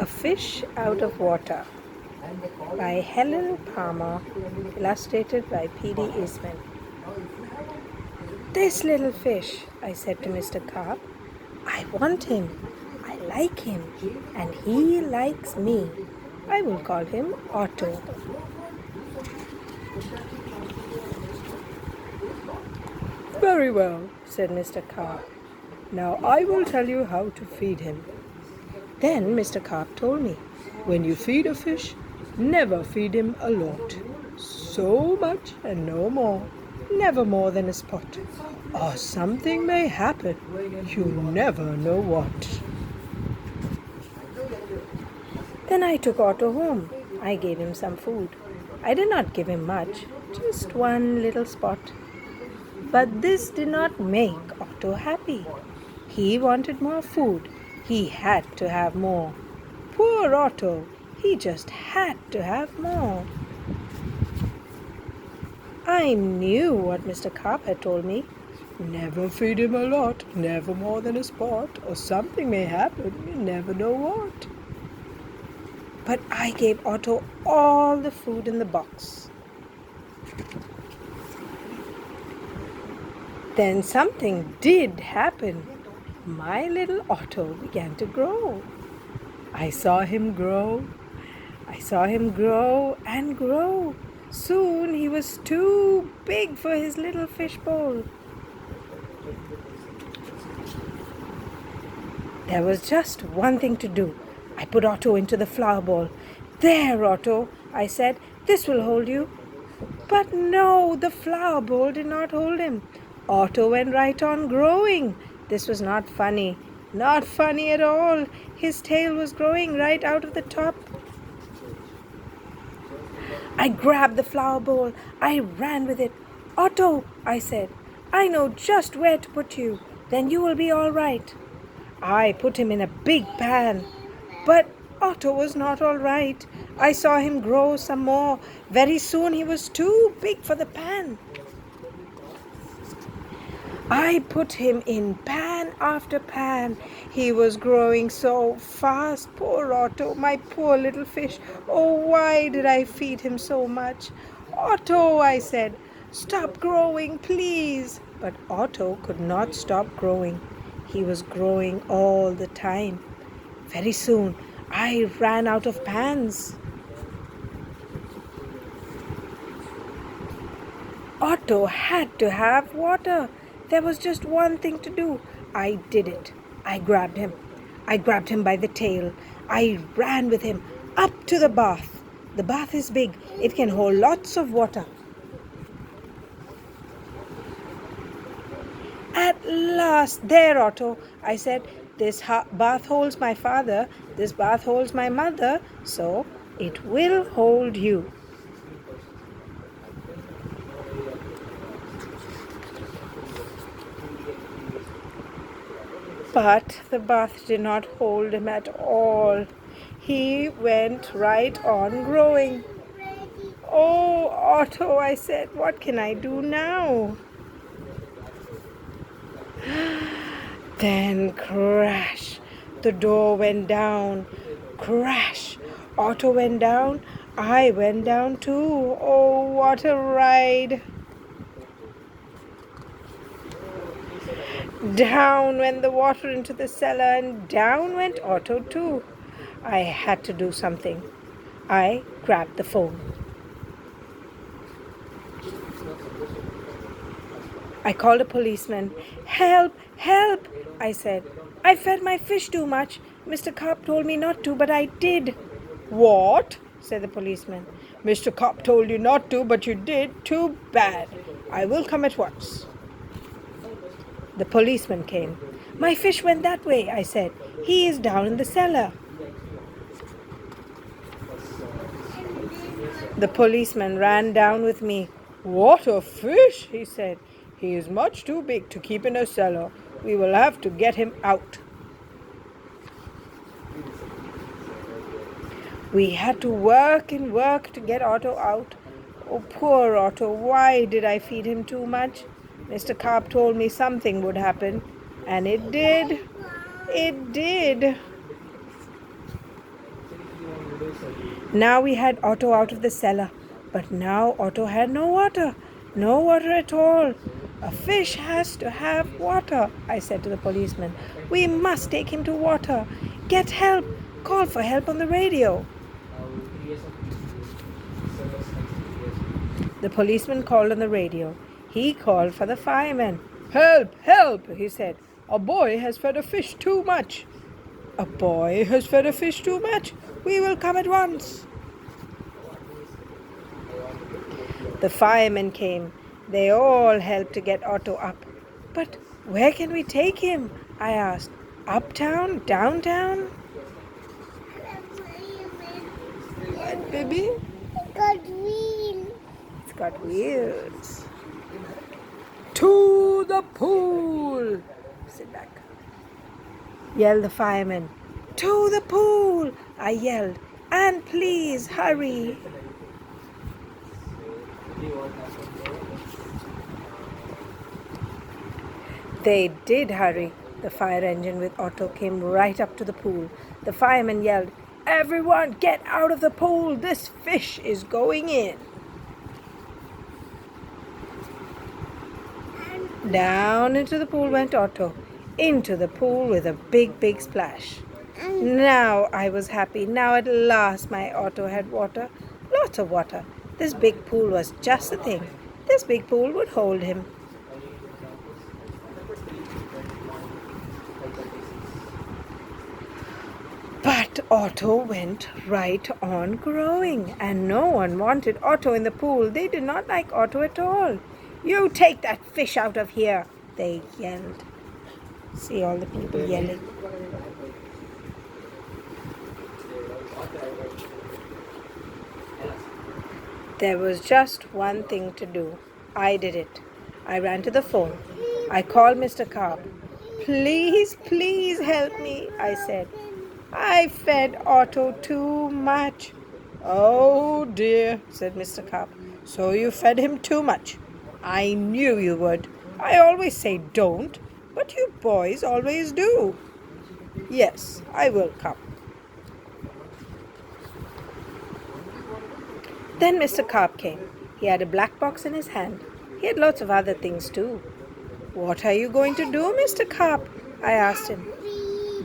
Fish Out of Water by Helen Palmer, illustrated by P.D. Eastman. This little fish, I said to Mr. Carp. I want him. I like him. And he likes me. I will call him Otto. Very well, said Mr. Carp. Now I will tell you how to feed him. Then Mr. Carp told me, when you feed a fish, never feed him a lot. So much and no more. Never more than a spot. Or something may happen. You never know what. Then I took Otto home. I gave him some food. I did not give him much, just one little spot. But this did not make Otto happy. He wanted more food. He had to have more. Poor Otto, he just had to have more. I knew what Mr. Carp had told me. Never feed him a lot, never more than a spot, or something may happen, you never know what. But I gave Otto all the food in the box. Then something did happen. My little Otto began to grow. I saw him grow. I saw him grow and grow. Soon he was too big for his little fish bowl. There was just one thing to do. I put Otto into the flower bowl. There, Otto, I said, this will hold you. But no, the flower bowl did not hold him. Otto went right on growing. This was not funny. Not funny at all. His tail was growing right out of the top. I grabbed the flower bowl. I ran with it. Otto, I said, I know just where to put you. Then you will be all right. I put him in a big pan. But Otto was not all right. I saw him grow some more. Very soon he was too big for the pan. I put him in pan after pan. He was growing so fast. Poor Otto, my poor little fish. Oh, why did I feed him so much? Otto, I said, stop growing, please. But Otto could not stop growing. He was growing all the time. Very soon, I ran out of pans. Otto had to have water. There was just one thing to do. I did it. I grabbed him. I grabbed him by the tail. I ran with him up to the bath. The bath is big. It can hold lots of water. At last, there, Otto, I said, this bath holds my father. This bath holds my mother. So it will hold you. But the bath did not hold him at all. He went right on growing. Oh, Otto, I said, what can I do now? Then crash, the door went down. Crash, Otto went down. I went down too. Oh, what a ride. Down went the water into the cellar and down went Otto too. I had to do something. I grabbed the phone. I called a policeman. Help, help, I said. I fed my fish too much. Mr. Carp told me not to, but I did. What? Said the policeman. Mr. Carp told you not to, but you did. Too bad. I will come at once. The policeman came. My fish went that way, I said. He is down in the cellar. The policeman ran down with me. What a fish, he said. He is much too big to keep in a cellar. We will have to get him out. We had to work and work to get Otto out. Oh, poor Otto, why did I feed him too much? Mr. Carp told me something would happen, and it did. It did. Now we had Otto out of the cellar, but now Otto had no water. No water at all. A fish has to have water, I said to the policeman. We must take him to water. Get help. Call for help on the radio. The policeman called on the radio. He called for the fireman. Help, help, he said. A boy has fed a fish too much. A boy has fed a fish too much. We will come at once. The firemen came. They all helped to get Otto up. But where can we take him? I asked. Uptown? Downtown? What, baby? It got wheels. It's got wheels. To the pool! Sit back. Yelled the fireman. To the pool! I yelled. And please hurry. They did hurry. The fire engine with Otto came right up to the pool. The fireman yelled, Everyone get out of the pool! This fish is going in! Down into the pool went Otto. Into the pool with a big, big splash. Now I was happy. Now at last my Otto had water. Lots of water. This big pool was just the thing. This big pool would hold him. But Otto went right on growing, and no one wanted Otto in the pool. They did not like Otto at all. You take that fish out of here, they yelled. See all the people yelling. There was just one thing to do. I did it. I ran to the phone. I called Mr. Carp. Please, please help me, I said. I fed Otto too much. Oh dear, said Mr. Carp. So you fed him too much. I knew you would. I always say don't, but you boys always do. Yes, I will come. Then Mr. Carp came. He had a black box in his hand. He had lots of other things too. What are you going to do, Mr. Carp? I asked him.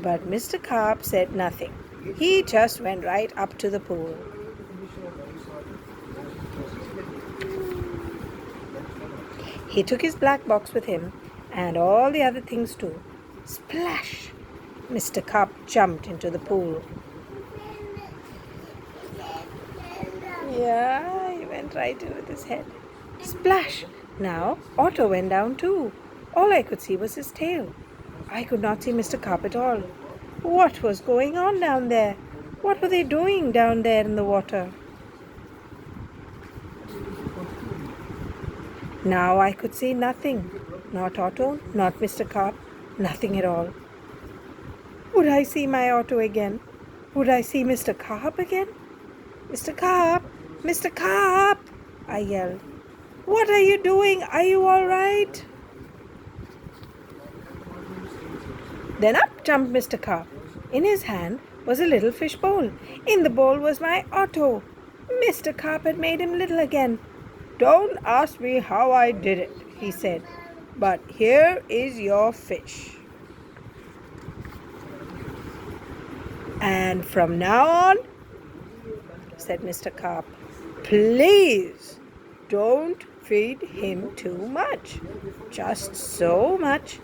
But Mr. Carp said nothing. He just went right up to the pool. He took his black box with him and all the other things too. Splash! Mr. Carp jumped into the pool. Yeah, he went right in with his head. Splash! Now Otto went down too. All I could see was his tail. I could not see Mr. Carp at all. What was going on down there? What were they doing down there in the water? Now I could see nothing. Not Otto, not Mr. Carp, nothing at all. Would I see my Otto again? Would I see Mr. Carp again? Mr. Carp! Mr. Carp! I yelled. What are you doing? Are you all right? Then up jumped Mr. Carp. In his hand was a little fish bowl. In the bowl was my Otto. Mr. Carp had made him little again. Don't ask me how I did it, he said, but here is your fish. And from now on, said Mr. Carp, please don't feed him too much. Just so much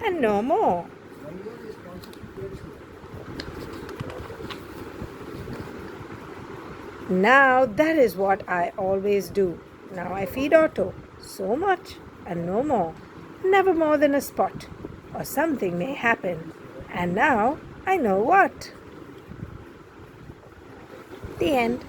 and no more. Now that is what I always do. Now I feed Otto so much and no more. Never more than a spot, or something may happen. And now I know what. The end.